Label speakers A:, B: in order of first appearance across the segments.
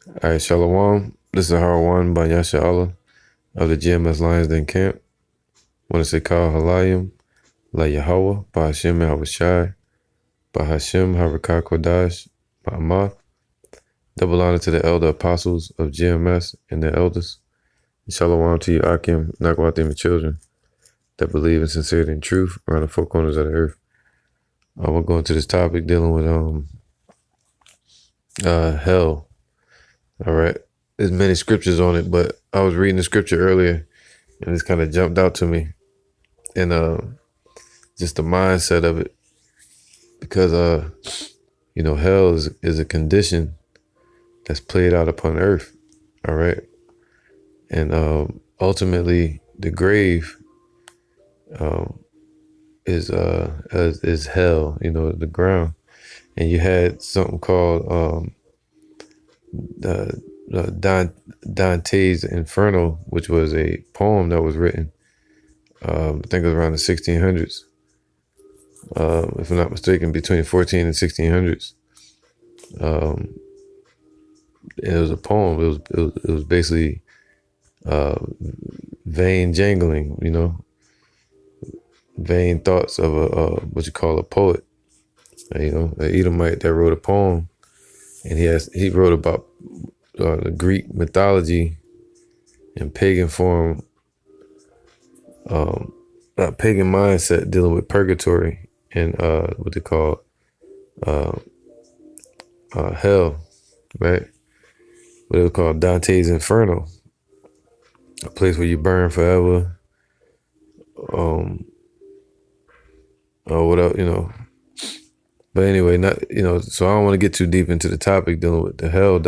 A: All right, Shalom. This is Harwan by Yasha Allah of the GMS Lions Den Camp. Want to say Kal Halayim, La Yahweh, by Hashem Yahushai, by Hashem Harakah Kodash, by Amath. Double honor to the elder apostles of GMS and their elders. Shalom to you, Akim, Nakwatim, and children that believe in sincerity and truth around the four corners of the earth. We're going to this topic dealing with hell. All right. There's many scriptures on it, but I was reading the scripture earlier and it's kind of jumped out to me. And just the mindset of it. Because hell is a condition that's played out upon earth. All right. And ultimately the grave is hell, the ground. And you had something called Dante's Inferno, which was a poem that was written, I think it was around the 1600s, if I'm not mistaken, between 14 and 1600s. It was a poem. It was basically vain jangling, vain thoughts of what you call a poet, an Edomite that wrote a poem, and he wrote about the Greek mythology and pagan form, pagan mindset dealing with purgatory and what they call hell, right? What it was called Dante's Inferno, a place where you burn forever, or whatever, But anyway, so I don't want to get too deep into the topic dealing with the hell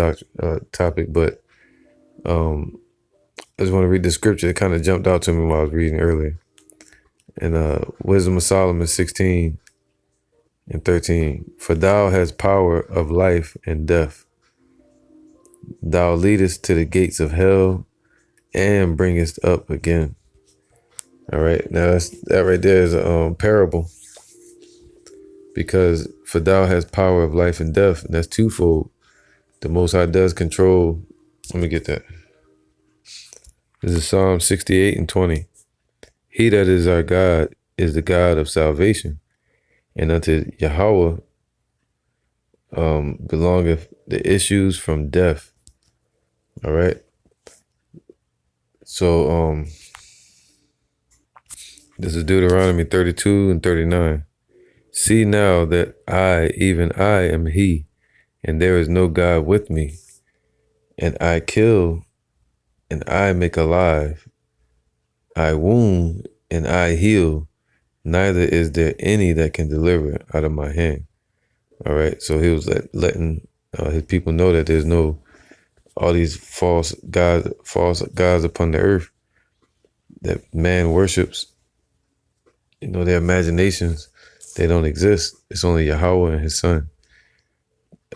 A: topic, but I just want to read the scripture. It kind of jumped out to me while I was reading earlier. And Wisdom of Solomon 16:13. For thou hast power of life and death. Thou leadest to the gates of hell and bringest up again. All right. Now that right there is a parable. Because for thou hast power of life and death, and that's twofold. The Most High does control. Let me get that. This is Psalm 68:20. He that is our God is the God of salvation, and unto Yahweh belongeth the issues from death. All right. So this is Deuteronomy 32:39. See now that I, even I, am he, and there is no God with me, and I kill, and I make alive, I wound, and I heal, neither is there any that can deliver out of my hand. All right, so he was letting his people know that there's no, all these false gods upon the earth that man worships, their imaginations. They don't exist. It's only Yahweh and his son.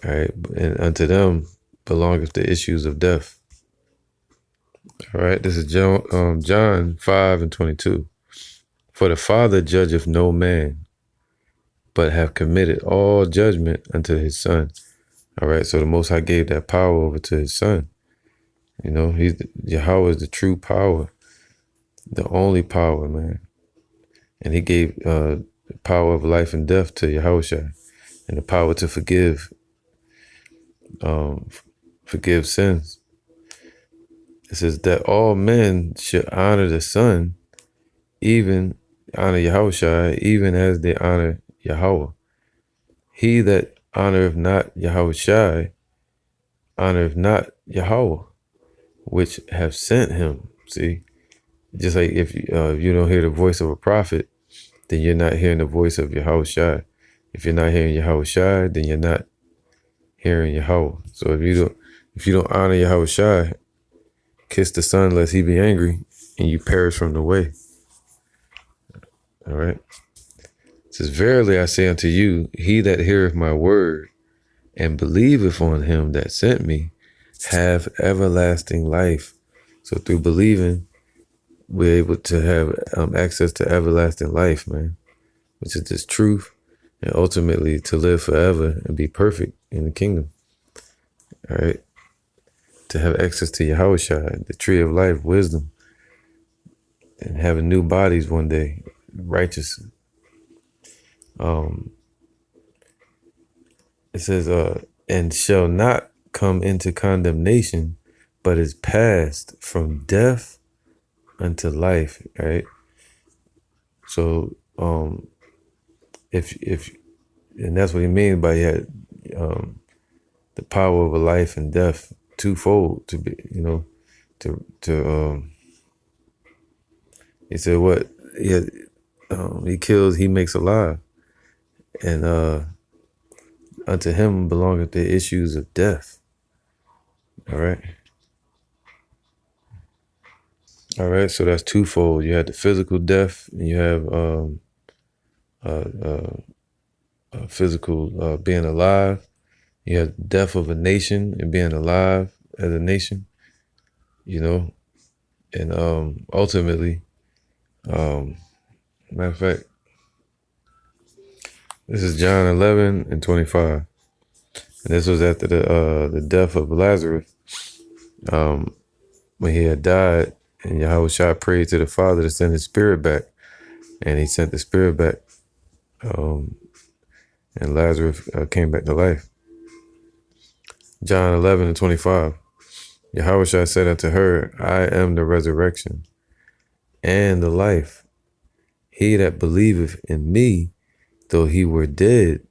A: All right. And unto them belongeth the issues of death. All right. This is John 5:22. For the Father judgeth no man, but have committed all judgment unto his son. All right. So the Most High gave that power over to his son. Yahweh is the true power, the only power, man. And he gave the power of life and death to Yahushua, and the power to forgive sins. It says that all men should honor the Son, even honor Yahushua, even as they honor Yahweh. He that honoreth not Yahushua honoreth not Yahweh, which have sent him. See, just like if you don't hear the voice of a prophet, then you're not hearing the voice of Yahushua. If you're not hearing Yahushua, then you're not hearing Yahweh. So if you don't honor Yahushua, kiss the Son lest he be angry, and you perish from the way. All right. It says, verily I say unto you, he that heareth my word and believeth on him that sent me have everlasting life. So through believing, we're able to have access to everlasting life, man, which is this truth, and ultimately to live forever and be perfect in the kingdom. All right. to have access to Yahushua, the tree of life, wisdom, and having new bodies one day, righteous. It says, and shall not come into condemnation, but is passed from death unto life, right? So, if and that's what he means by the power of a life and death twofold to be, he said what he kills, he makes alive, and unto him belongeth the issues of death. All right, so that's twofold. You have the physical death, and you have physical being alive. You have death of a nation and being alive as a nation, and ultimately, matter of fact, this is John 11:25, and this was after the death of Lazarus, when he had died, and Yahushua prayed to the Father to send his spirit back, and he sent the spirit back, and Lazarus came back to life. John 11:25, Yahushua said unto her, I am the resurrection and the life. He that believeth in me, though he were dead,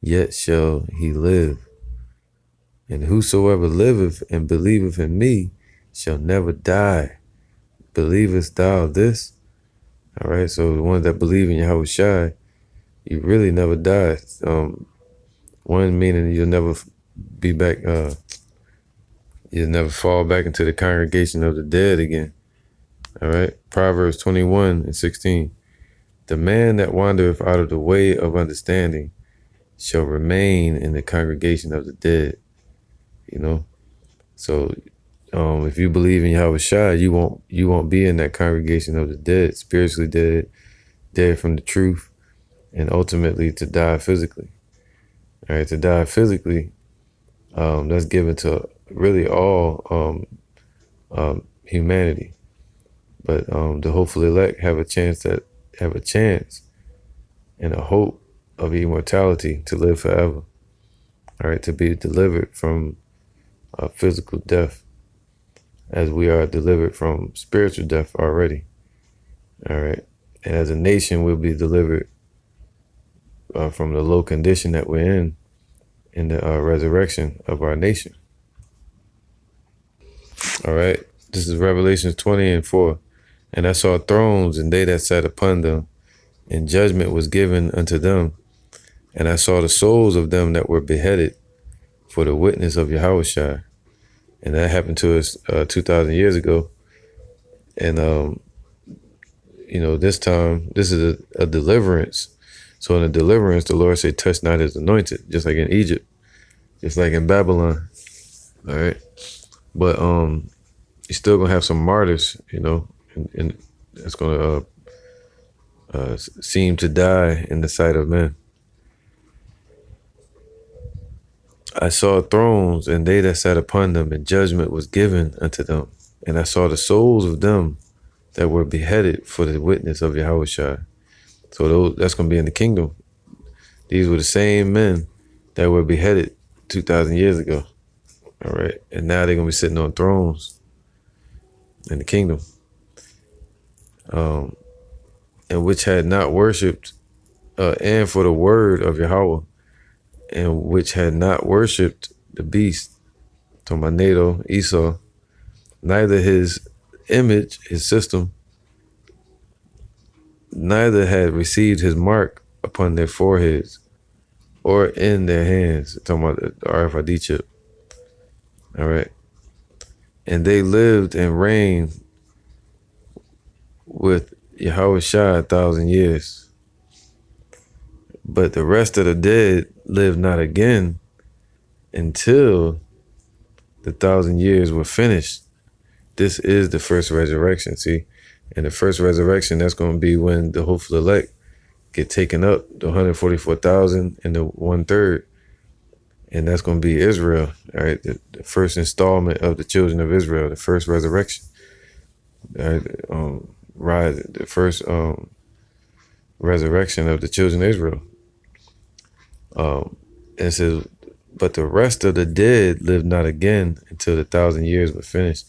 A: yet shall he live. And whosoever liveth and believeth in me shall never die. Believest thou this? All right, so the ones that believe in Yahushua, you really never die. One meaning you'll never be back, you'll never fall back into the congregation of the dead again. All right, Proverbs 21:16. The man that wandereth out of the way of understanding shall remain in the congregation of the dead. So if you believe in Yahushua, you won't be in that congregation of the dead, spiritually dead from the truth, and ultimately to die physically. All right, to die physically, that's given to really all humanity, but the hopeful elect have a chance and a hope of immortality to live forever. All right, to be delivered from physical death, as we are delivered from spiritual death already. All right, and as a nation, we'll be delivered from the low condition that we're in the resurrection of our nation. All right, this is Revelations 20:4. And I saw thrones, and they that sat upon them, and judgment was given unto them. And I saw the souls of them that were beheaded for the witness of Yahushua. And that happened to us 2,000 years ago. And, this time, this is a deliverance. So in a deliverance, the Lord said, touch not his anointed, just like in Egypt, just like in Babylon. All right. But you're still going to have some martyrs, and it's going to seem to die in the sight of men. I saw thrones, and they that sat upon them, and judgment was given unto them. And I saw the souls of them that were beheaded for the witness of Yahushua. So that's going to be in the kingdom. These were the same men that were beheaded 2,000 years ago. All right. And now they're going to be sitting on thrones in the kingdom. And which had not worshipped, and for the word of Yahweh, and which had not worshipped the beast, Tomanedo, Esau, neither his image, his system, neither had received his mark upon their foreheads or in their hands. Talking about the RFID chip. All right. And they lived and reigned with Yahushua 1,000 years. But the rest of the dead lived not again until the 1,000 years were finished. This is the first resurrection, see? And the first resurrection, that's going to be when the hopeful elect get taken up, the 144,000 and the 1/3. and that's going to be Israel. All right, the first installment of the children of Israel, the first resurrection. All right, rise, the first resurrection of the children of Israel. And it says, but the rest of the dead lived not again until the 1,000 years were finished.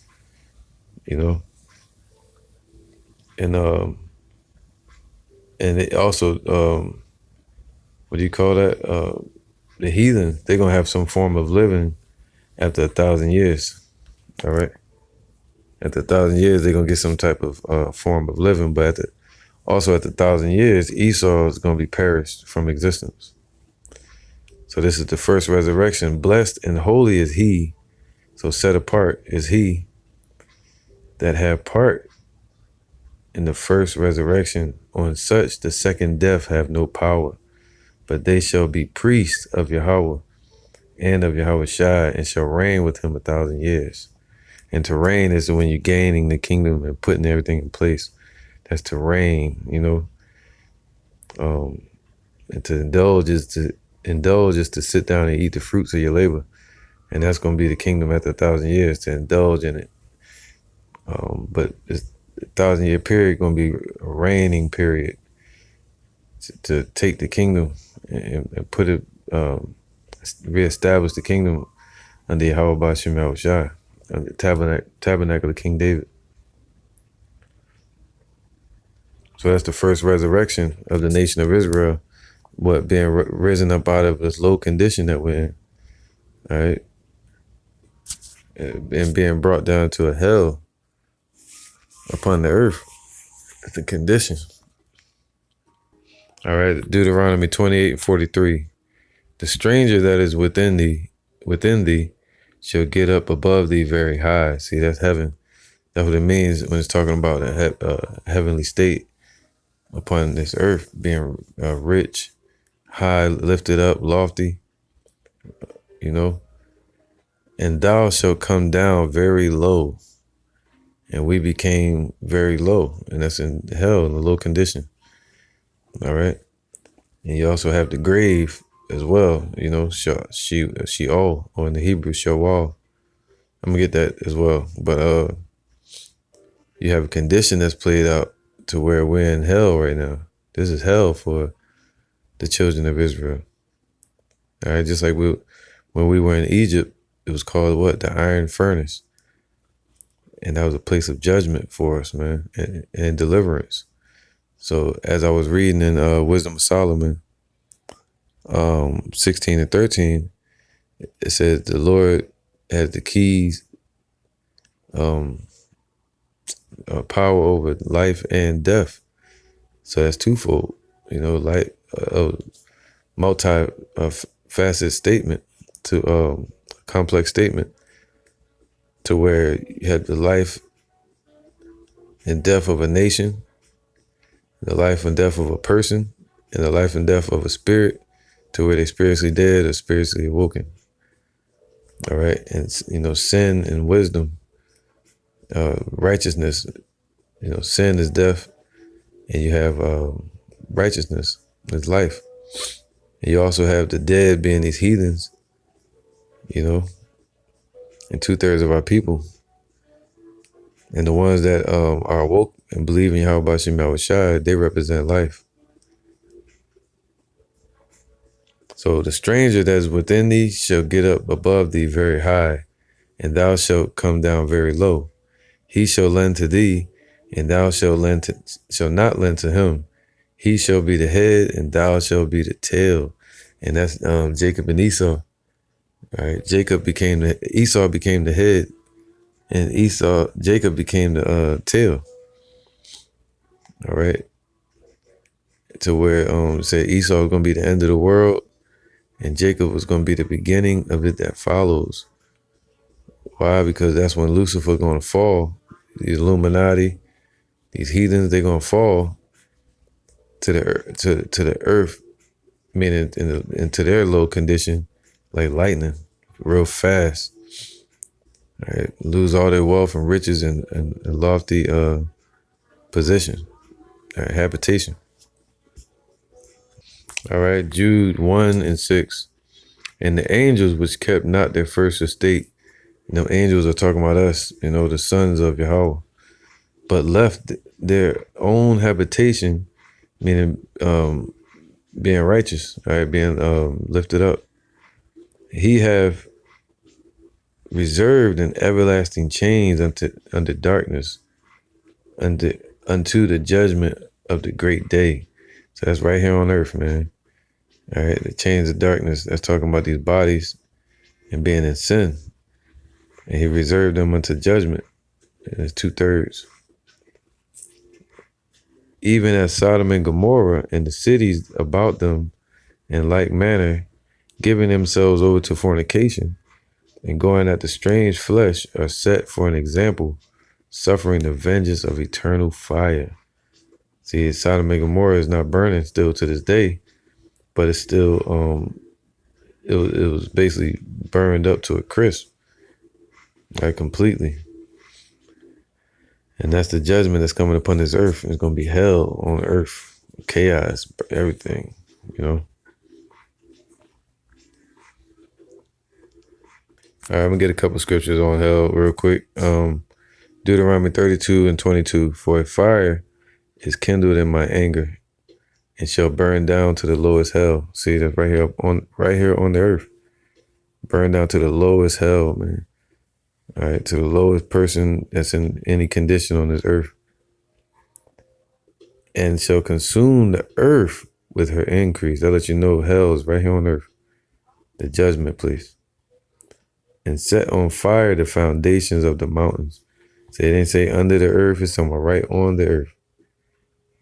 A: You know, and it also, what do you call that? The heathen, they're gonna have some form of living after 1,000 years. All right, after 1,000 years, they're gonna get some type of form of living. But also at the 1,000 years, Esau is gonna be perished from existence. So this is the first resurrection. Blessed and holy is he, so set apart is he that have part in the first resurrection. On such the second death have no power, but they shall be priests of Yahweh and of Yahweh Shai, and shall reign with him 1,000 years. And to reign is when you're gaining the kingdom and putting everything in place. That's to reign, you know. And to indulge is to sit down and eat the fruits of your labor. And that's going to be the kingdom after 1,000 years, to indulge in it. But this 1,000-year period going to be a reigning period to take the kingdom and put it, reestablish the kingdom under Yahweh Ba'ashem Yahweh Shai, under the tabernacle of King David. So that's the first resurrection of the nation of Israel, being risen up out of this low condition that we're in, all right, and being brought down to a hell upon the earth. That's the condition. All right, Deuteronomy 28:43. The stranger that is within thee shall get up above thee very high. See, that's heaven. That's what it means when it's talking about a heavenly state upon this earth, being rich, high, lifted up, lofty, you know. And thou shalt come down very low. And we became very low, and that's in hell, in a low condition. All right. And you also have the grave as well, you know, Sheol, or in the Hebrew, Sheol. I'm gonna get that as well. But you have a condition that's played out to where we're in hell right now. This is hell for the children of Israel. All right, just like when we were in Egypt, it was called what? The iron furnace. And that was a place of judgment for us, man, and deliverance. So as I was reading in Wisdom of Solomon 16 and 13, it says the Lord has the keys, power over life and death. So that's twofold, you know, like a multi-faceted statement to complex statement, to where you have the life and death of a nation, the life and death of a person, and the life and death of a spirit, to where they're spiritually dead or spiritually awoken. All right. And, you know, sin and wisdom, righteousness, you know, sin is death, and you have righteousness is life. And you also have the dead being these heathens, you know, and 2/3 of our people. And the ones that are awoke and believe in Yahweh Ba'ashem Yahweh Shai, they represent life. So the stranger that is within thee shall get up above thee very high, and thou shalt come down very low. He shall lend to thee, and thou shalt not lend to him. He shall be the head, and thou shalt be the tail. And that's Jacob and Esau. All right, Esau became the head, and Jacob became the tail. All right, to where say Esau was gonna be the end of the world, and Jacob was gonna be the beginning of it that follows. Why? Because that's when Lucifer gonna fall. These Illuminati, these heathens, they're gonna fall to the earth, meaning into their low condition, like lightning, real fast. All right, lose all their wealth and riches and lofty position, all right, habitation. All right, Jude 1 and 6. And the angels which kept not their first estate, them angels are talking about us, the sons of Yahweh, but left their own habitation, meaning being righteous, all right, being lifted up. He have reserved in everlasting chains unto darkness, unto the judgment of the great day. So that's right here on earth, man. All right, the chains of darkness, that's talking about these bodies and being in sin. And he reserved them unto judgment. And it's 2/3. Even as Sodom and Gomorrah and the cities about them in like manner, giving themselves over to fornication and going after strange flesh, are set for an example, suffering the vengeance of eternal fire. See, Sodom and Gomorrah is not burning still to this day, but it's still, it was basically burned up to a crisp, like completely. And that's the judgment that's coming upon this earth. It's going to be hell on earth, chaos, everything, All right, I'm going to get a couple scriptures on hell real quick. Deuteronomy 32:22, for a fire is kindled in my anger and shall burn down to the lowest hell. See, that's right here on the earth. Burn down to the lowest hell, man. All right, to the lowest person that's in any condition on this earth. And shall consume the earth with her increase. That'll let you know hell is right here on earth. The judgment place. And set on fire the foundations of the mountains. So it didn't say under the earth, it's somewhere right on the earth.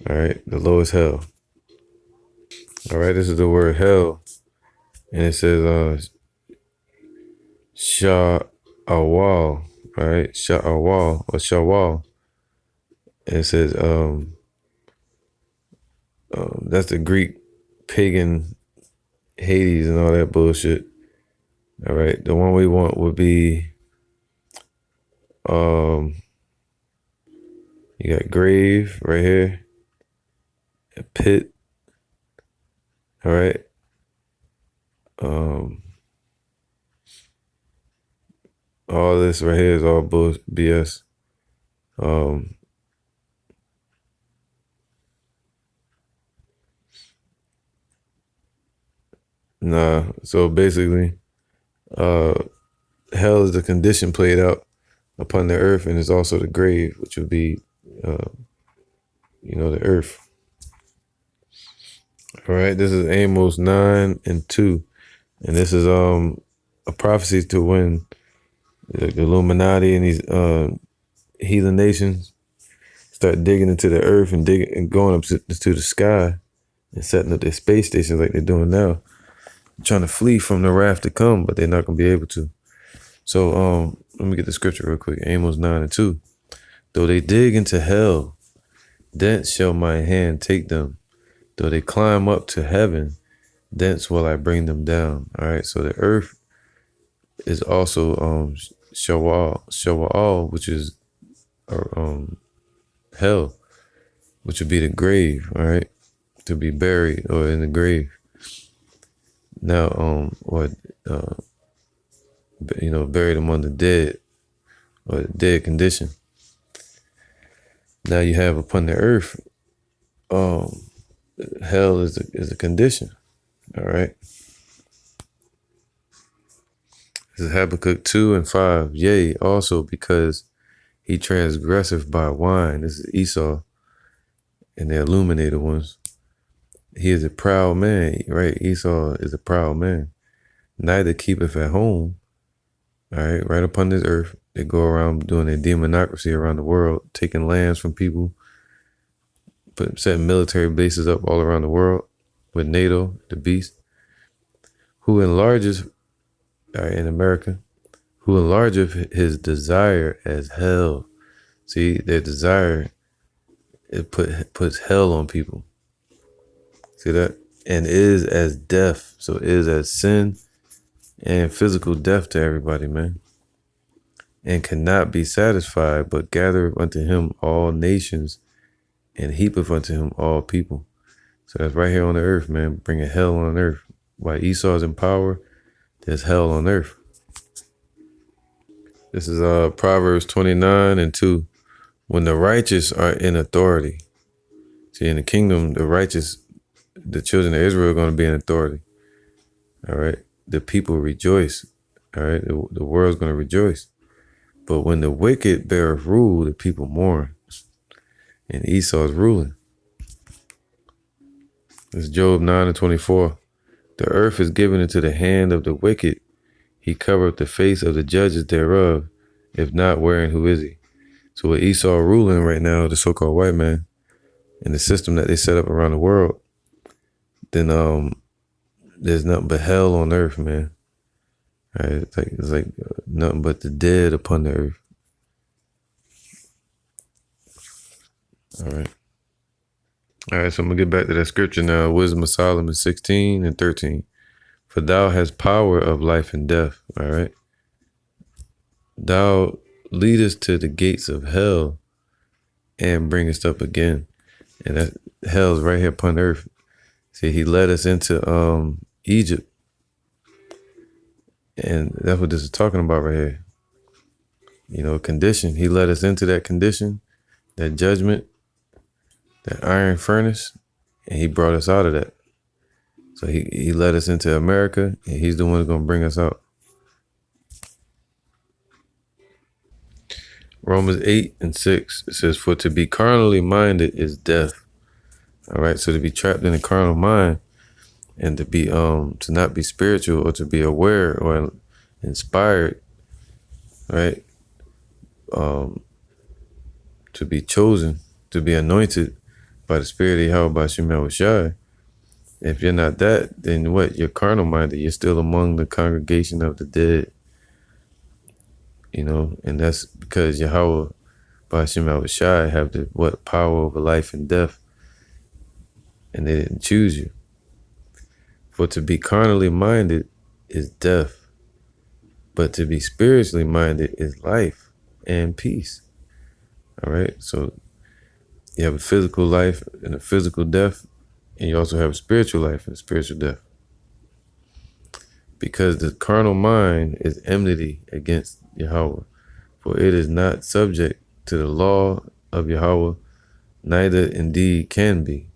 A: All right, the lowest hell. All right, this is the word hell. And it says Sha'awal, all right, Sha'awal or Shawal. And it says that's the Greek pagan Hades and all that bullshit. All right, the one we want would be you got grave right here, a pit. All right. All this right here is all BS. Nah. So basically, hell is the condition played out upon the earth, and it's also the grave, which would be, the earth. All right. This is Amos 9:2, and this is a prophecy to when the Illuminati and these heathen nations start digging into the earth and going up to the sky and setting up their space stations like they're doing now, trying to flee from the wrath to come, but they're not going to be able to. So let me get the scripture real quick. Amos 9:2. Though they dig into hell, thence shall my hand take them. Though they climb up to heaven, thence will I bring them down. All right. So the earth is also Shawal, which is hell, which would be the grave. All right, to be buried or in the grave. Now, buried among the dead or the dead condition. Now you have upon the earth, hell is a condition. All right. This is Habakkuk 2:5. Yea, also because he transgresseth by wine. This is Esau and the illuminated ones. He is a proud man, right? Esau is a proud man. Neither keepeth at home. All right upon this earth. They go around doing their demonocracy around the world, taking lands from people, setting military bases up all around the world with NATO, the beast, who enlarges, in America, who enlargeth his desire as hell. See, their desire, it puts hell on people. See that? And is as death. So is as sin and physical death to everybody, man. And cannot be satisfied, but gathereth unto him all nations and heapeth unto him all people. So that's right here on the earth, man, bringing hell on earth. While Esau is in power, there's hell on earth. This is Proverbs 29:2. When the righteous are in authority. See, in the kingdom, the righteous, the children of Israel are going to be in authority. All right. The people rejoice. All right. The world's going to rejoice. But when the wicked bear rule, the people mourn. And Esau's ruling. It's Job 9:24. The earth is given into the hand of the wicked. He covered the face of the judges thereof. If not, wherein who is he? So with Esau ruling right now, the so-called white man, and the system that they set up around the world, then there's nothing but hell on earth, man. All right, it's like nothing but the dead upon the earth. All right. So I'm gonna get back to that scripture now. Wisdom of Solomon 16:13. For thou hast power of life and death. All right. Thou leadest to the gates of hell and bringest up again. And that hell's right here upon earth. See, he led us into Egypt. And that's what this is talking about right here. You know, condition. He led us into that condition, that judgment, that iron furnace, and he brought us out of that. So he led us into America, and he's the one who's going to bring us out. Romans 8:6, it says, for to be carnally minded is death. All right, so to be trapped in a carnal mind and to be to not be spiritual or to be aware or inspired, right? To be chosen, to be anointed by the Spirit of Yahweh Bashim Yahushai. If you're not that, then what? You're carnal minded. You're still among the congregation of the dead. You know, and that's because Yahweh Bashim Yahushai have the power over life and death. And they didn't choose you. For to be carnally minded is death, but to be spiritually minded is life and peace. All right, so you have a physical life and a physical death, and you also have a spiritual life and a spiritual death. Because the carnal mind is enmity against Yahweh, for it is not subject to the law of Yahweh, neither indeed can be.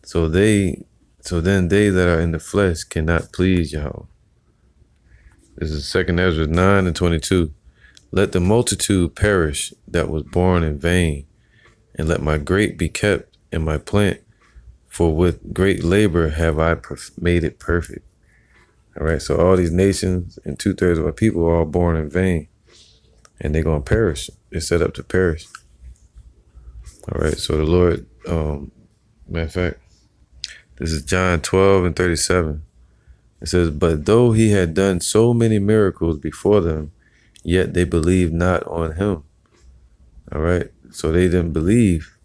A: So then they that are in the flesh cannot please Yahweh. This is 2 Ezra 9:22. Let the multitude perish that was born in vain, and let my grape be kept and my plant, for with great labor have I made it perfect. All right, so all these nations and 2/3 of our people are all born in vain, and they're going to perish. They're set up to perish. All right, so the Lord, matter of fact, this is John 12:37. It says, but though he had done so many miracles before them, yet they believed not on him. All right, so they didn't believe,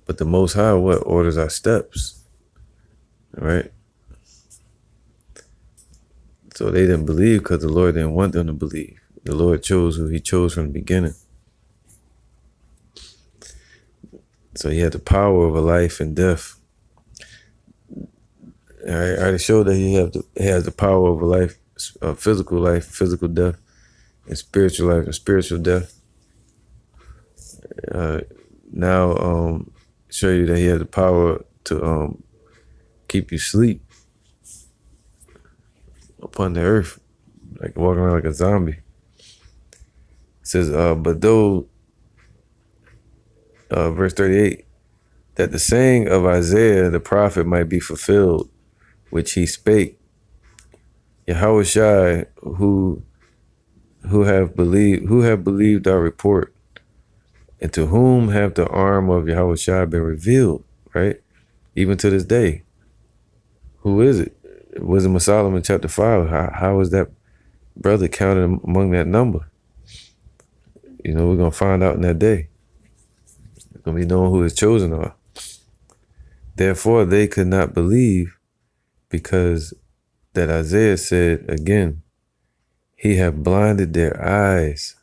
A: but the Most High, orders our steps. All right. So they didn't believe because the Lord didn't want them to believe. The Lord chose who he chose from the beginning. So he had the power over life and death. All right, I already showed that he has the power over life, physical death, and spiritual life and spiritual death. Now, show you that he has the power to keep you asleep upon the earth, like walking around like a zombie. It says, but though, verse 38, that the saying of Isaiah the prophet might be fulfilled, which he spake, Yahushai, who have believed our report, and to whom have the arm of Yahushai been revealed, right? Even to this day. Who is it? Wisdom of Solomon chapter 5. How is that brother counted among that number? You know, we're going to find out in that day. It's going to be known who his chosen are. Therefore, they could not believe, because that Isaiah said again, he have blinded their eyes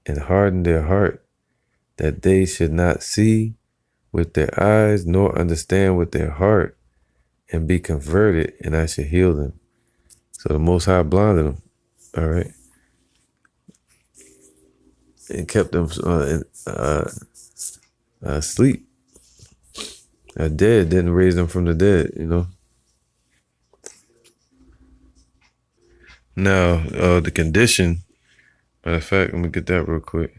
A: and hardened their heart, that they should not see with their eyes, nor understand with their heart, and be converted, and I should heal them. So the Most High blinded them. All right. And kept them asleep. Dead, didn't raise them from the dead, you know. Now, the condition, matter of fact, let me get that real quick.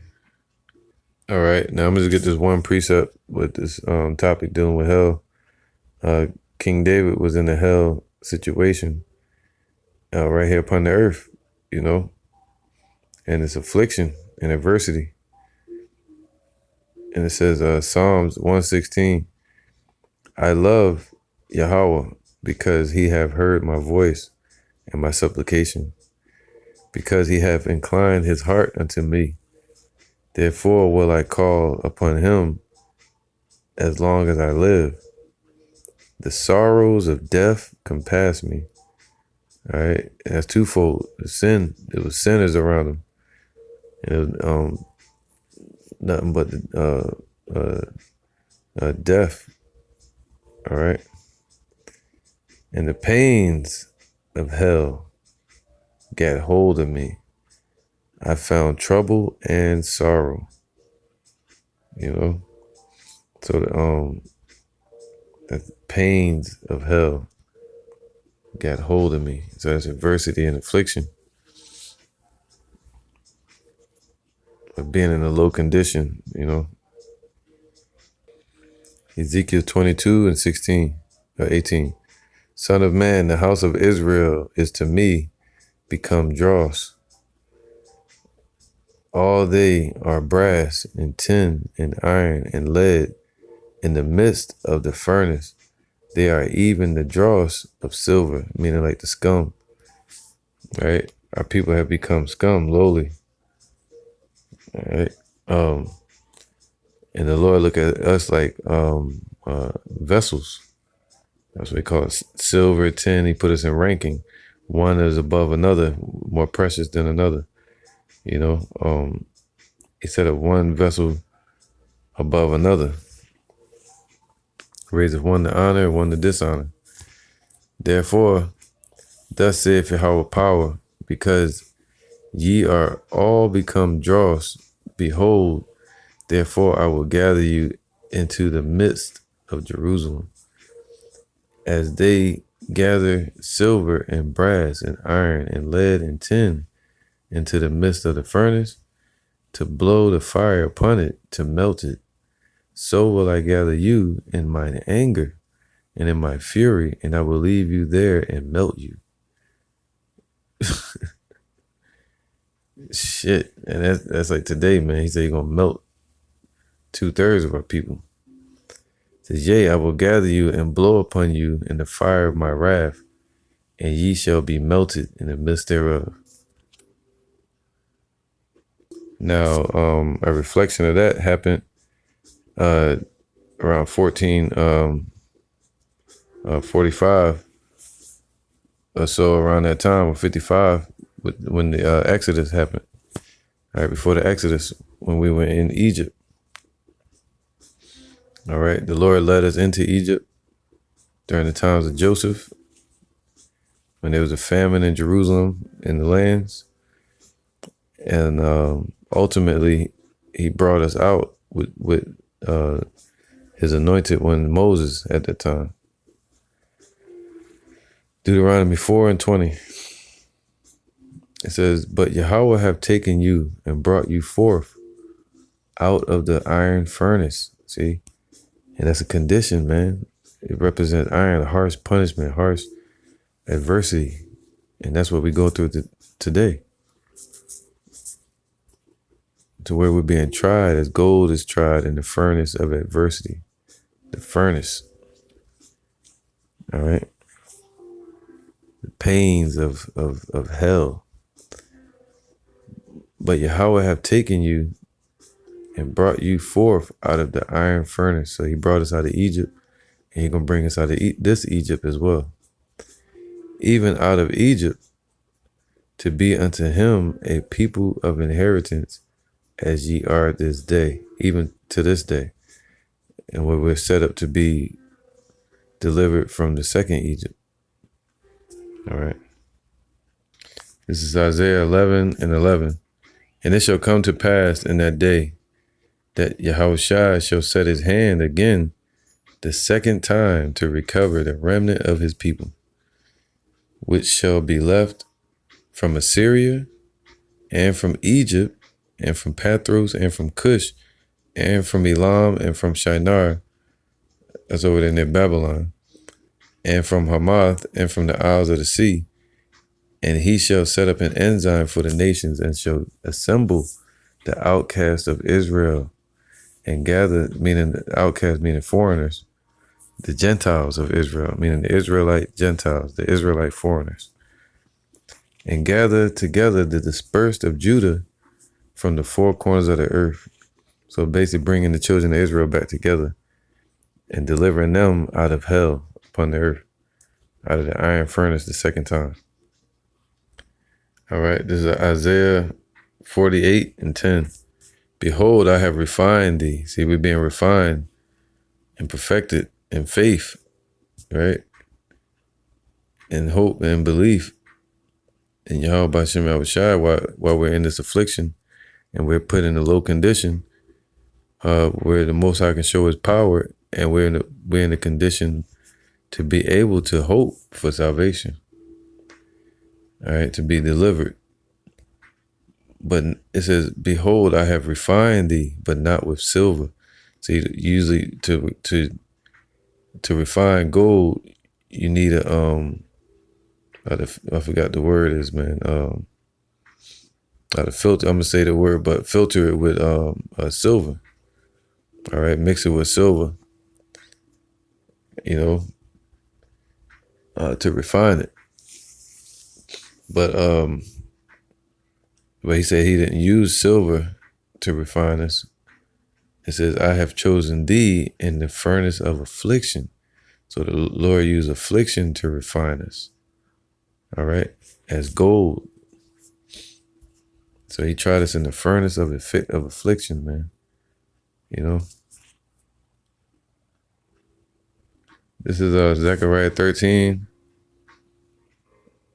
A: All right, now I'm gonna just get this one precept with this topic dealing with hell. King David was in a hell situation right here upon the earth, you know, and it's affliction and adversity. And it says, Psalms 116, I love Yahweh because he have heard my voice and my supplication, because he hath inclined his heart unto me. Therefore will I call upon him as long as I live. The sorrows of death compass me. All right, and that's twofold. The sin, there was sinners around him, and it was, nothing but death. All right, and the pains of hell got hold of me. I found trouble and sorrow. You know, so the pains of hell got hold of me. So that's adversity and affliction of being in a low condition, you know. Ezekiel 22 and 16 or 18. Son of man, the house of Israel is to me become dross. All they are brass and tin and iron and lead in the midst of the furnace. They are even the dross of silver, meaning like the scum, right? Our people have become scum, lowly, all right? And the Lord look at us like vessels. That's what they call it, silver, tin. He put us in ranking. One is above another, more precious than another. You know, he said of one vessel above another. Raiseth one to honor, one to dishonor. Therefore, thus saith Yahweh power, because ye are all become dross, behold, therefore I will gather you into the midst of Jerusalem, as they gather silver and brass and iron and lead and tin into the midst of the furnace, to blow the fire upon it, to melt it. So will I gather you in mine anger and in my fury, and I will leave you there and melt you. Shit. And that's like today, man. He said he's going to melt 2/3 of our people. He says, yea, I will gather you and blow upon you in the fire of my wrath, and ye shall be melted in the midst thereof. Now, a reflection of that happened around 1445 or so, around that time, or 55, when the Exodus happened. All right, before the Exodus, when we were in Egypt. All right, the Lord led us into Egypt during the times of Joseph, when there was a famine in Jerusalem, in the lands. And ultimately, he brought us out with his anointed one, Moses, at that time. Deuteronomy 4 and 20. It says, but Yahweh have taken you and brought you forth out of the iron furnace. See? And that's a condition, man. It represents iron, harsh punishment, harsh adversity. And that's what we go through today. To where we're being tried as gold is tried in the furnace of adversity. The furnace. All right? The pains of hell. But Yahweh have taken you and brought you forth out of the iron furnace. So he brought us out of Egypt, and he's going to bring us out of this Egypt as well. Even out of Egypt, to be unto him a people of inheritance, as ye are this day, even to this day. And where we're set up to be delivered from the second Egypt. All right. This is Isaiah 11:11. And it shall come to pass in that day that Yahushua shall set his hand again the second time to recover the remnant of his people, which shall be left from Assyria and from Egypt and from Pathros and from Cush and from Elam and from Shinar, that's over there near Babylon, and from Hamath and from the isles of the sea. And he shall set up an ensign for the nations and shall assemble the outcasts of Israel and gather, meaning the outcasts, meaning foreigners, the Gentiles of Israel, meaning the Israelite Gentiles, the Israelite foreigners, and gather together the dispersed of Judah from the four corners of the earth. So basically bringing the children of Israel back together and delivering them out of hell upon the earth, out of the iron furnace the second time. All right, this is Isaiah 48:10. Behold, I have refined thee. See, we're being refined and perfected in faith, right? In hope and belief in Yahweh B'Shem Yahushua while we're in this affliction and we're put in a low condition where the Most High can show his power, and we're in a condition to be able to hope for salvation. All right, to be delivered. But it says, behold, I have refined thee, but not with silver. See, usually to refine gold, you need I forgot the word is, man. How to filter, I'm gonna say the word, but filter it with silver. All right, mix it with silver, to refine it. But he said he didn't use silver to refine us. It says, I have chosen thee in the furnace of affliction. So the Lord used affliction to refine us. All right, as gold. So he tried us in the furnace of affliction, man. This is Zechariah 13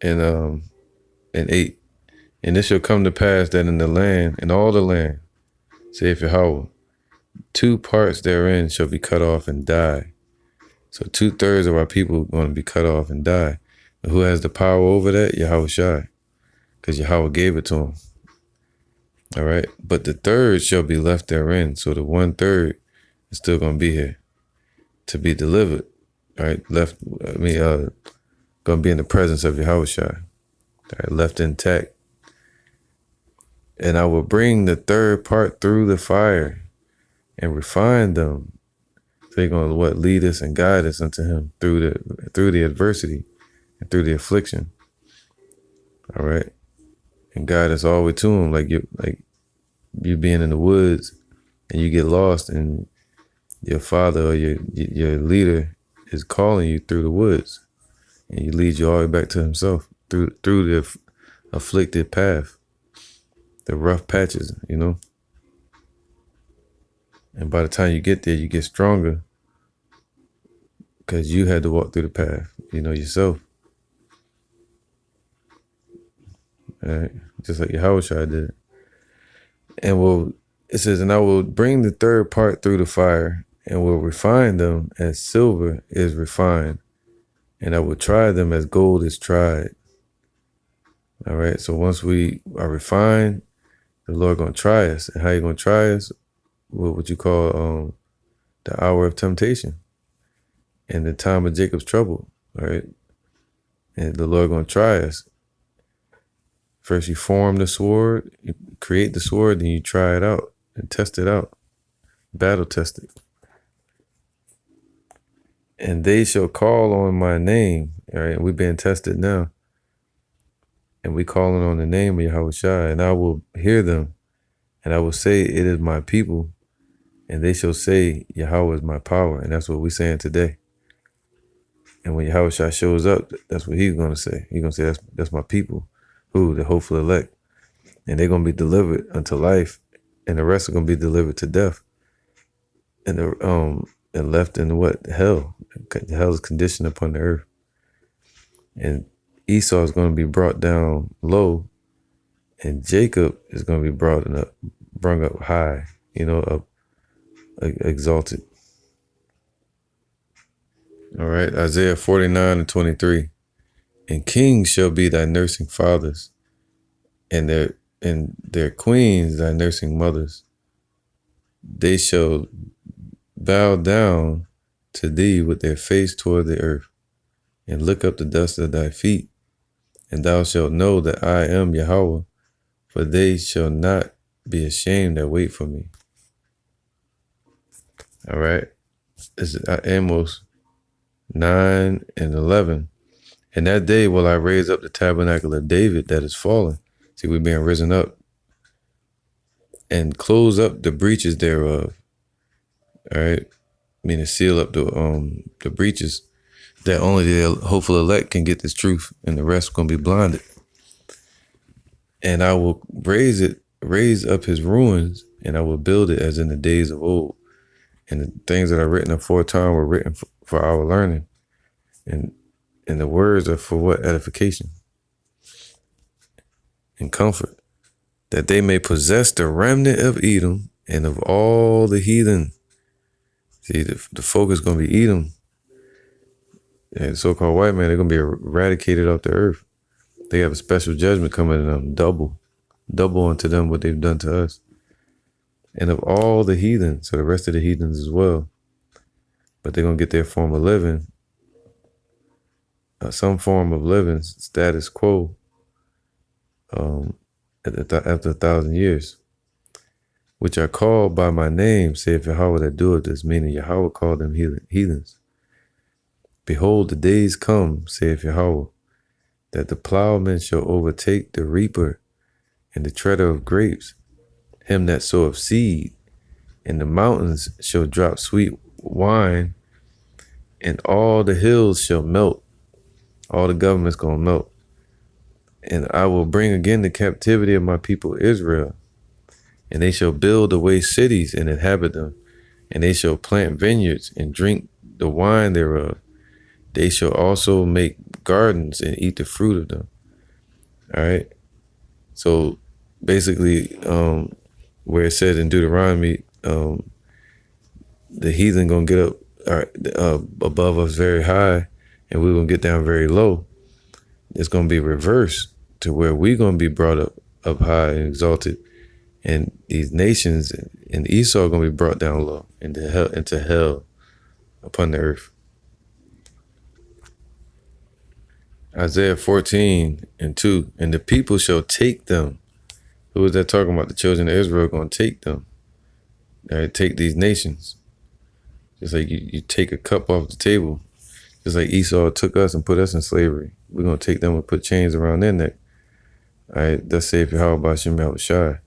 A: and 8. And it shall come to pass that in the land, in all the land, saith Yahweh, 2 parts therein shall be cut off and die. So 2/3 of our people are going to be cut off and die. And who has the power over that? Yahushua, because Yahweh gave it to him. All right, but the third shall be left therein. So the 1/3 is still going to be here to be delivered. All right, going to be in the presence of Yahushua. All right, left intact. And I will bring the third part through the fire and refine them. So they're going to lead us and guide us unto him through the adversity and through the affliction. All right. And guide us all the way to him, like you being in the woods and you get lost and your father or your leader is calling you through the woods and he leads you all the way back to himself through the afflicted path. The rough patches, And by the time you get there, you get stronger because you had to walk through the path, yourself. All right, just like Yahushua did. And it says, and I will bring the third part through the fire and will refine them as silver is refined, and I will try them as gold is tried. All right, so once we are refined, the Lord going to try us. And how you going to try us? What you call the hour of temptation and the time of Jacob's trouble, all right? And the Lord going to try us. First you form the sword, you create the sword, then you try it out and test it out, battle test it. And they shall call on my name, all right? We're being tested now. And we calling on the name of Yahushua, and I will hear them, and I will say, it is my people, and they shall say, Yahweh is my power. And that's what we're saying today. And when Yahushua shows up, that's what he's going to say. He's going to say, that's my people, who? The hopeful elect. And they're going to be delivered unto life, and the rest are going to be delivered to death. And left in what? Hell. Hell's condition upon the earth. And Esau is going to be brought down low, and Jacob is going to be brung up high, up exalted. All right, Isaiah 49:23. And kings shall be thy nursing fathers, and their queens thy nursing mothers. They shall bow down to thee with their face toward the earth, and lick up the dust of thy feet. And thou shalt know that I am Yahweh, for they shall not be ashamed that wait for me. All right. This is Amos 9:11. And that day will I raise up the tabernacle of David that is fallen. See, we're being risen up. And close up the breaches thereof. All right. Meaning seal up the breaches, that only the hopeful elect can get this truth, and the rest going to be blinded. And I will raise up his ruins, and I will build it as in the days of old. And the things that are written aforetime were written for our learning. And the words are for what? Edification and comfort, that they may possess the remnant of Edom and of all the heathen. See, the focus is going to be Edom. And the so-called white man, they're going to be eradicated off the earth. They have a special judgment coming to them, double unto them what they've done to us. And of all the heathen, so the rest of the heathens as well. But they're going to get their form of living, some form of living, status quo, after 1,000 years, which are called by my name, saith Yahweh that doeth this, meaning Yahweh called them heathens. Behold, the days come, saith Yahweh, that the plowman shall overtake the reaper and the treader of grapes, him that soweth seed, and the mountains shall drop sweet wine, and all the hills shall melt. All the government's gonna melt. And I will bring again the captivity of my people Israel, and they shall build away cities and inhabit them, and they shall plant vineyards and drink the wine thereof. They shall also make gardens and eat the fruit of them. All right. So basically, where it said in Deuteronomy, the heathen gonna get up above us very high, and we're gonna get down very low. It's gonna be reversed to where we're gonna be brought up high and exalted, and these nations and Esau are gonna be brought down low into hell upon the earth. Isaiah 14:2, and the people shall take them. Who is that talking about? The children of Israel are going to take them. All right, take these nations. Just like you take a cup off the table. Just like Esau took us and put us in slavery. We're going to take them and put chains around their neck. All right, thus saith Yahweh B'Shem Yahushua,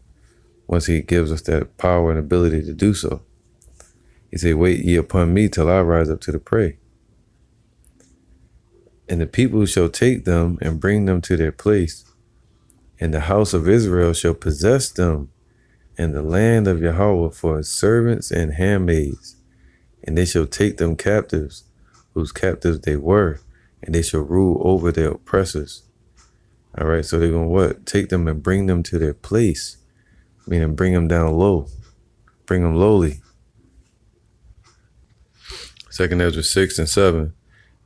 A: once he gives us that power and ability to do so. He said, wait ye upon me till I rise up to the prey. And the people shall take them and bring them to their place. And the house of Israel shall possess them, and the land of Yahweh for his servants and handmaids. And they shall take them captives, whose captives they were, and they shall rule over their oppressors. All right, so they're going to what? Take them and bring them to their place, meaning bring them down low, bring them lowly. 2 Ezra 6:7.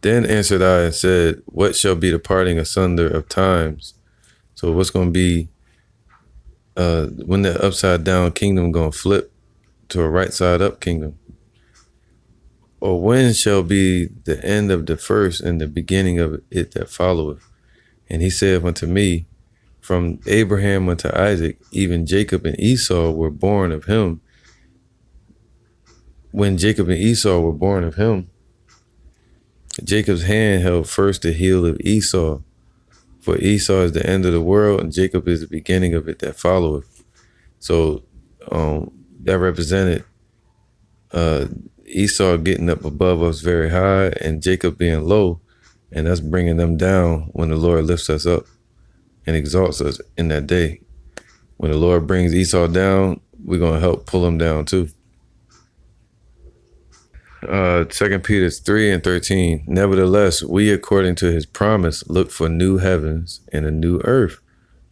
A: Then answered I and said, what shall be the parting asunder of times? So what's going to be, when the upside down kingdom going to flip to a right side up kingdom? Or when shall be the end of the first and the beginning of it that followeth? And he said unto me, from Abraham unto Isaac, even Jacob and Esau were born of him. When Jacob and Esau were born of him, Jacob's hand held first the heel of Esau, for Esau is the end of the world, and Jacob is the beginning of it that followeth. So that represented Esau getting up above us very high, and Jacob being low, and us bringing them down when the Lord lifts us up and exalts us in that day. When the Lord brings Esau down, we're going to help pull him down too. 2 Peter 3:13. Nevertheless, we, according to his promise, look for new heavens and a new earth,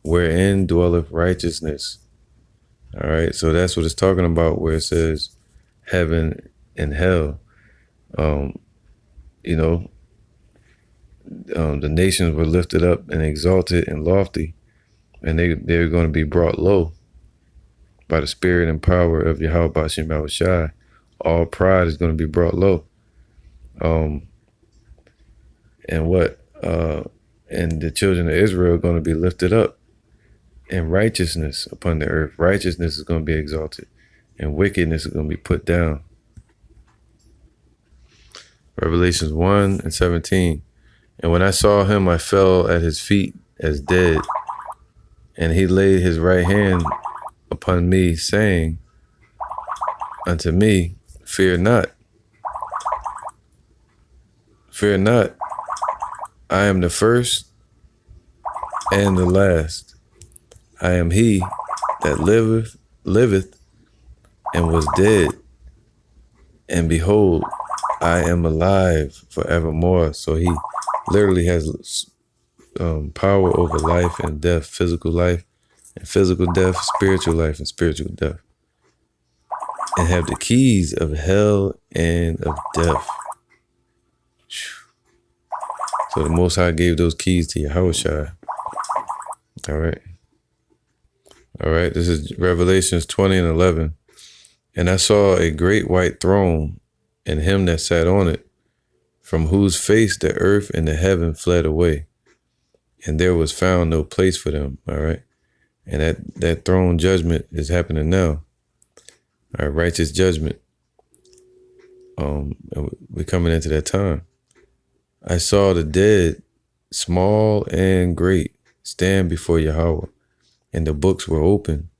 A: wherein dwelleth righteousness. All right, so that's what it's talking about, where it says heaven and hell. You know, the nations were lifted up and exalted and lofty, and they're going to be brought low by the spirit and power of Yahweh Ba'ashem Yahushai. All pride is going to be brought low. And what? And the children of Israel are going to be lifted up, and righteousness upon the earth. Righteousness is going to be exalted, and wickedness is going to be put down. Revelations 1:17. And when I saw him, I fell at his feet as dead. And he laid his right hand upon me, saying unto me, Fear not. Fear not. I am the first and the last. I am he that liveth and was dead. And behold, I am alive forevermore. So he literally has power over life and death, physical life and physical death, spiritual life and spiritual death, and have the keys of hell and of death. So the Most High gave those keys to Yahushua. All right. This is Revelations 20:11. And I saw a great white throne, and him that sat on it, from whose face the earth and the heaven fled away, and there was found no place for them. All right. And that throne judgment is happening now. All right, righteous judgment. We're coming into that time. I saw the dead, small and great, stand before Yahweh, and the books were open.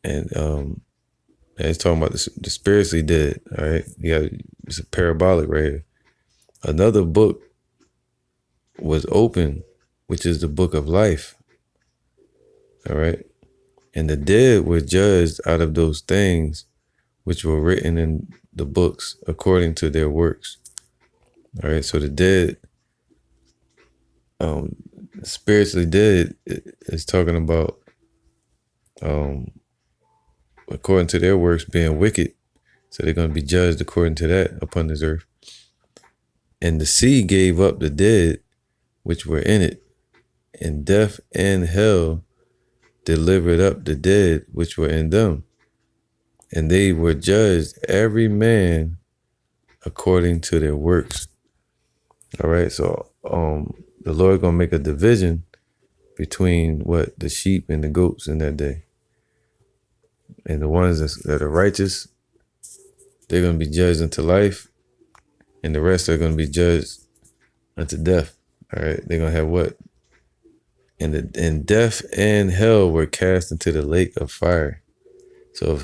A: And it's talking about the spiritually dead. All right, it's a parabolic right here. Another book was open, which is the book of life. All right, and the dead were judged out of those things which were written in the books according to their works. All right, so the dead, spiritually dead, is talking about, according to their works, being wicked. So they're going to be judged according to that upon this earth. And the sea gave up the dead which were in it, and death and hell delivered up the dead which were in them. And they were judged every man according to their works. All right, so the Lord gonna make a division between the sheep and the goats in that day. And the ones that are righteous, they're gonna be judged unto life, and the rest are gonna be judged unto death. All right, they're gonna have what? And death and hell were cast into the lake of fire. So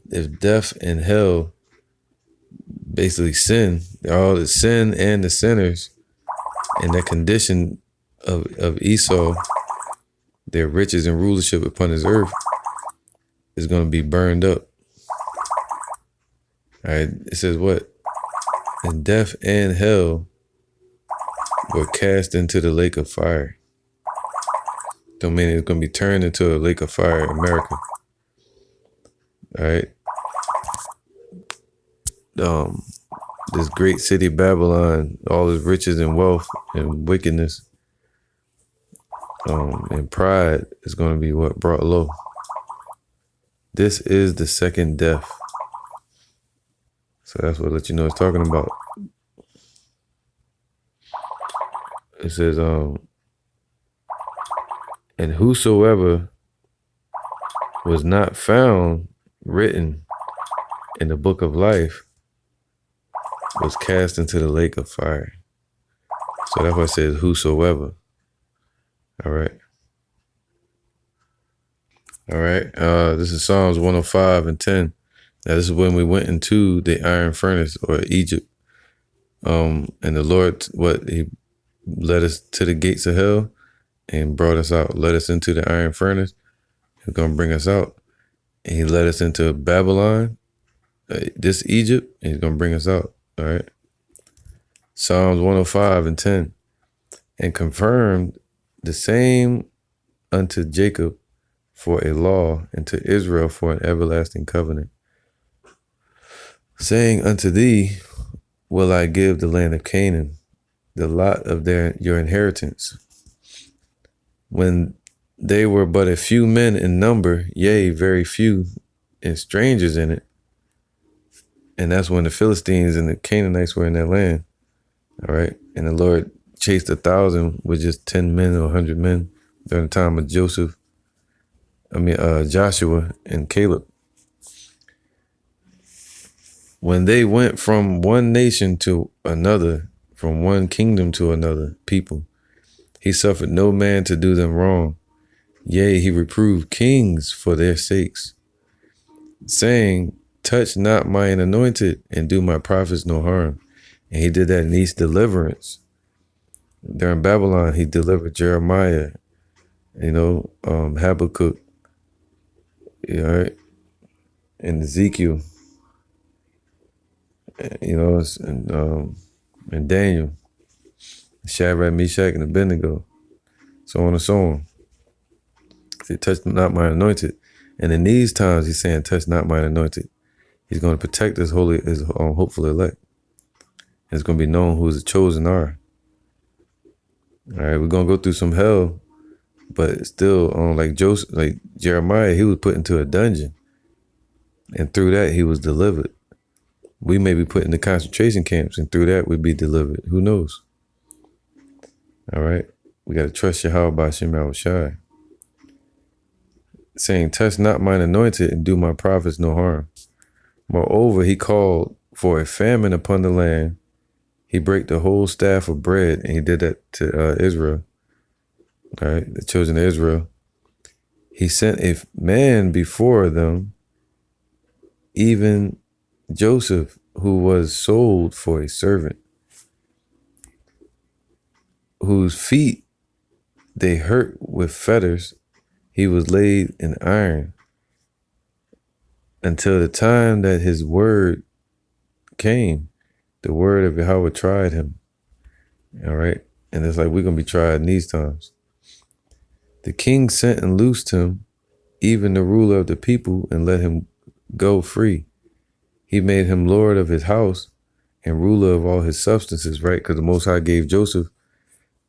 A: if death and hell, basically sin, all the sin and the sinners, and that condition of Esau, their riches and rulership upon this earth, is going to be burned up. All right, it says what? And death and hell were cast into the lake of fire. Don't mean it's going to be turned into a lake of fire in America. All right. This great city Babylon, all its riches and wealth and wickedness, and pride is going to be what brought low. This is the second death. So that's what let you know it's talking about. It says, and whosoever was not found written in the book of life was cast into the lake of fire. So that's why it says whosoever. All right. This is Psalms 105:10. Now this is when we went into the iron furnace, or Egypt. And the Lord, he led us to the gates of hell and brought us out, led us into the iron furnace. He's going to bring us out. And he led us into Babylon, this Egypt, and he's going to bring us out. All right. Psalms 105 and 10. And confirmed the same unto Jacob for a law, and to Israel for an everlasting covenant, saying unto thee, will I give the land of Canaan, the lot of your inheritance. When they were but a few men in number, yea, very few, and strangers in it. And that's when the Philistines and the Canaanites were in that land. All right. And the Lord chased 1,000 with just 10 men or 100 men during the time of Joshua and Caleb. When they went from one nation to another, from one kingdom to another people, he suffered no man to do them wrong. Yea, he reproved kings for their sakes, saying, touch not mine anointed, and do my prophets no harm. And he did that in East deliverance. During Babylon, he delivered Jeremiah, Habakkuk, right, and Ezekiel, and Daniel, Shadrach, Meshach, and Abednego, so on and so on. He touched not my anointed. And in these times, he's saying, touch not my anointed. He's going to protect his hopeful elect. It's going to be known who the chosen are. All right, we're going to go through some hell, but still, like Jeremiah, he was put into a dungeon. And through that, he was delivered. We may be put in the concentration camps, and through that, we'd be delivered. Who knows? All right, we got to trust Yahweh by Shem Yahushai. Saying, touch not mine anointed, and do my prophets no harm. Moreover, he called for a famine upon the land. He brake the whole staff of bread, and he did that to Israel. All right, the children of Israel. He sent a man before them, even Joseph, who was sold for a servant, whose feet they hurt with fetters. He was laid in iron until the time that his word came. The word of Yahweh tried him. All right. And it's like we're going to be tried in these times. The king sent and loosed him, even the ruler of the people, and let him go free. He made him lord of his house and ruler of all his substances, right? Because the Most High gave Joseph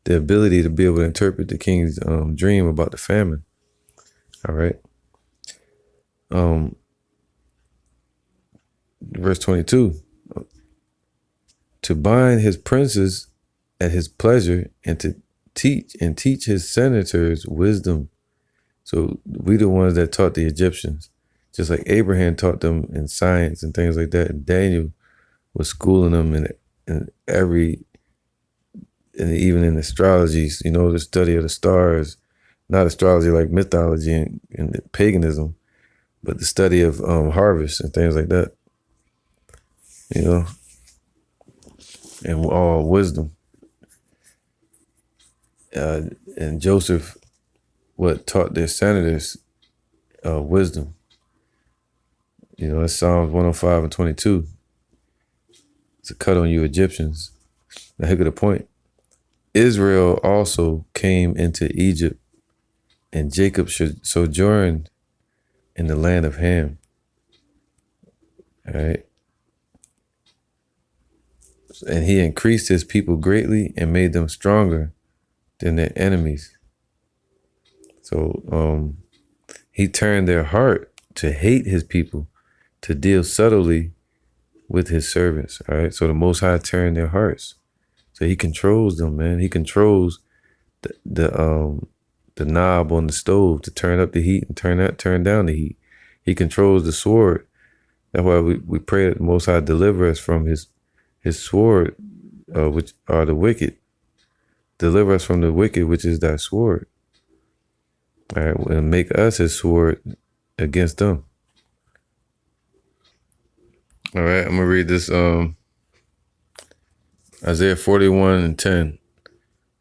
A: the ability to be able to interpret the king's dream about the famine. All right. Verse 22. To bind his princes at his pleasure, and to teach his senators wisdom. So we the ones that taught the Egyptians, just like Abraham taught them in science and things like that. And Daniel was schooling them in even in astrologies, the study of the stars, not astrology like mythology and paganism, but the study of harvest and things like that, and all wisdom. And Joseph, taught their senators wisdom. That's Psalms 105 and 22. It's a cut on you Egyptians. Now here to the point. Israel also came into Egypt, and Jacob sojourned in the land of Ham. All right. And he increased his people greatly and made them stronger than their enemies. So he turned their heart to hate his people, to deal subtly with his servants. All right. So the Most High turned their hearts. So he controls them, man. He controls the knob on the stove to turn up the heat and turn down the heat. He controls the sword. That's why we pray that the Most High deliver us from his sword, which are the wicked. Deliver us from the wicked, which is thy sword. All right, and make us his sword against them. All right, I'm gonna read this. Isaiah 41 and 10.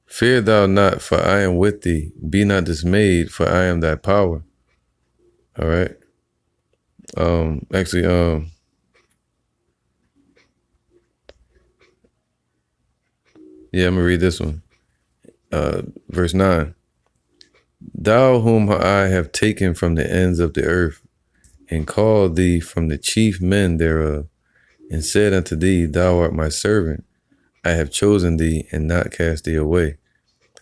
A: Fear thou not, for I am with thee. Be not dismayed, for I am thy power. All right. Yeah, I'm gonna read this one. Verse 9. Thou whom I have taken from the ends of the earth, and called thee from the chief men thereof, and said unto thee, Thou art my servant. I have chosen thee, and not cast thee away.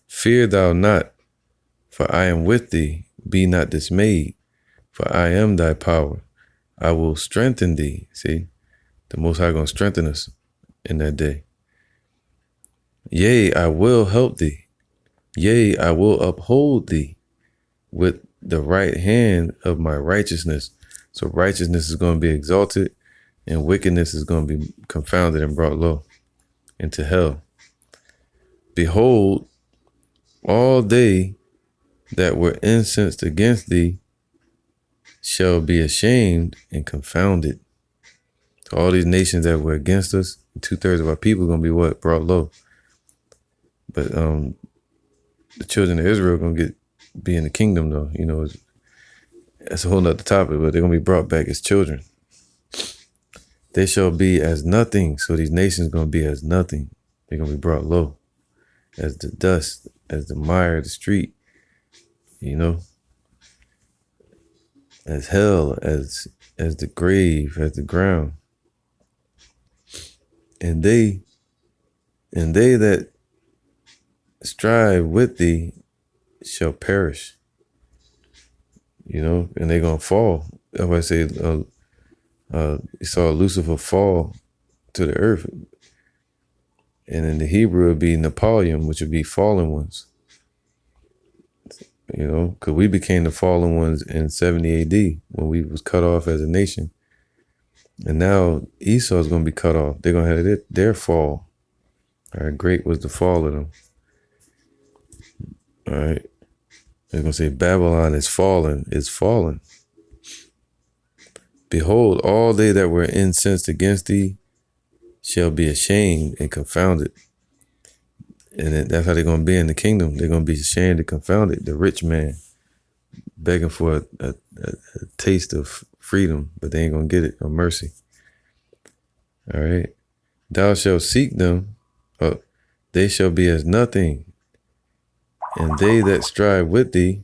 A: Fear thou not, for I am with thee. Be not dismayed, for I am thy power. I will strengthen thee. See, the Most High gonna strengthen us in that day. Yea, I will help thee. Yea, I will uphold thee with the right hand of my righteousness. So righteousness is going to be exalted, and wickedness is going to be confounded and brought low into hell. Behold, all they that were incensed against thee shall be ashamed and confounded. So all these nations that were against us, 2/3 of our people are going to be what? Brought low. But the children of Israel are going to be in the kingdom, though. You know, that's a whole nother topic, but they're going to be brought back as children. They shall be as nothing. So these nations are going to be as nothing. They're going to be brought low, as the dust, as the mire of the street, you know, as hell, as the grave, as the ground. And they that strive with thee shall perish, you know, and they're going to fall. That's why I say, you saw Lucifer fall to the earth. And in the Hebrew, it would be Napoleon, which would be fallen ones. You know, because we became the fallen ones in 70 AD when we was cut off as a nation. And now Esau is going to be cut off. They're going to have their fall. All right, great was the fall of them. All right. They're going to say Babylon is fallen, is fallen. Behold, all they that were incensed against thee shall be ashamed and confounded. And that's how they're going to be in the kingdom. They're going to be ashamed and confounded. The rich man begging for a taste of freedom, but they ain't going to get it, or mercy. All right. Thou shalt seek them. They shall be as nothing. And they that strive with thee.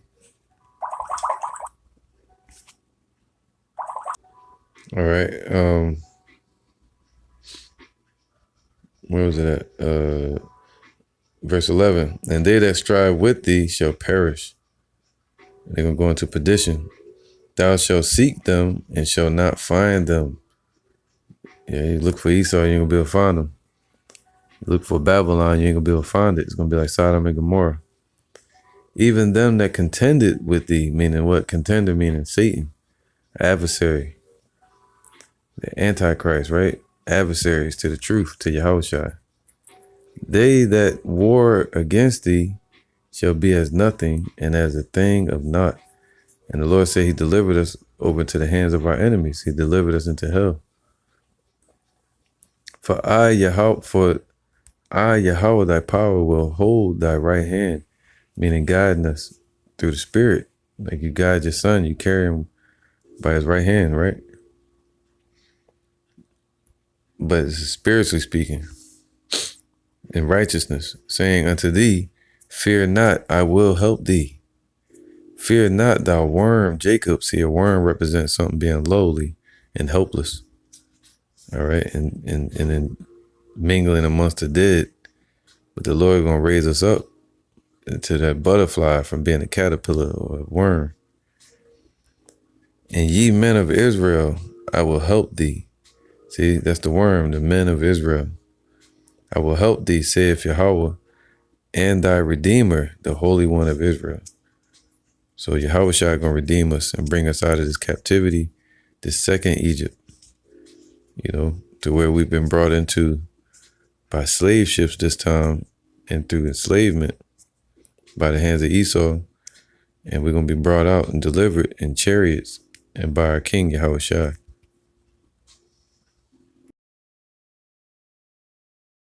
A: All right. Where was it at? Verse 11. And they that strive with thee shall perish. They're going to go into perdition. Thou shalt seek them and shall not find them. Yeah, you look for Esau, you ain't going to be able to find them. You look for Babylon, you ain't going to be able to find it. It's going to be like Sodom and Gomorrah. Even them that contended with thee, meaning what? Contender meaning Satan, adversary, the Antichrist, right? Adversaries to the truth, to Yahushua. They that war against thee shall be as nothing and as a thing of naught. And the Lord said he delivered us over into the hands of our enemies. He delivered us into hell. For I, Yahweh, thy power, will hold thy right hand, meaning guiding us through the Spirit. Like you guide your son, you carry him by his right hand, right? But it's spiritually speaking, in righteousness, saying unto thee, fear not, I will help thee. Fear not, thou worm, Jacob. See, a worm represents something being lowly and helpless. All right, and then mingling amongst the dead. But the Lord is going to raise us up into that butterfly from being a caterpillar or a worm. And ye men of Israel, I will help thee. See, that's the worm, the men of Israel. I will help thee, saith Yahweh, and thy Redeemer, the Holy One of Israel. So Yahushua is going to redeem us and bring us out of this captivity, this second Egypt, you know, to where we've been brought into by slave ships this time and through enslavement by the hands of Esau. And we're going to be brought out and delivered in chariots and by our King Yahushua.